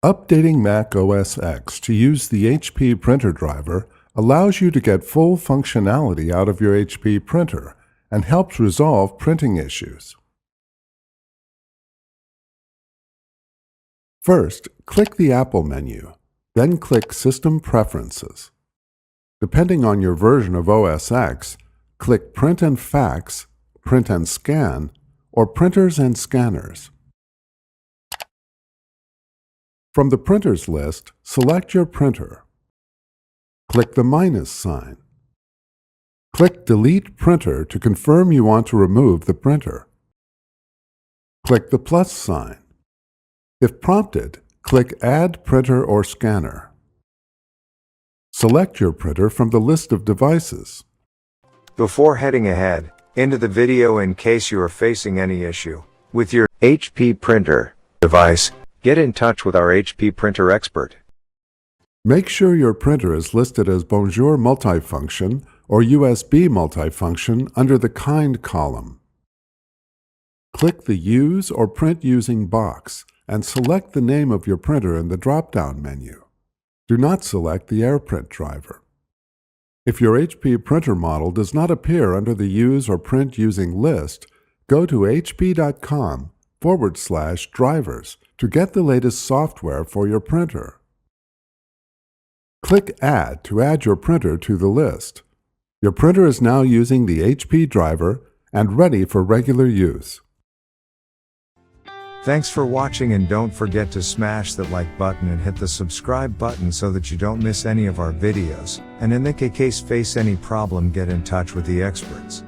Updating macOS X to use the HP printer driver allows you to get full functionality out of your HP printer and helps resolve printing issues. First, click the Apple menu, then click System Preferences. Depending on your version of OS X, click Print and Fax, Print and Scan, or Printers and Scanners. From the Printers list, select your printer. Click the minus sign. Click Delete Printer to confirm you want to remove the printer. Click the plus sign. If prompted, click Add Printer or Scanner. Select your printer from the list of devices. Before heading ahead into the video, in case you are facing any issue with your HP printer device, get in touch with our HP printer expert. Make sure your printer is listed as Bonjour Multifunction or USB Multifunction under the Kind column. Click the Use or Print Using box and select the name of your printer in the drop-down menu. Do not select the AirPrint driver. If your HP printer model does not appear under the Use or Print Using list, go to hp.com/drivers to get the latest software for your printer. Click Add to add your printer to the list. Your printer is now using the HP driver and ready for regular use. Thanks for watching, and don't forget to smash that like button and hit the subscribe button so that you don't miss any of our videos. And in the case face any problem, get in touch with the experts.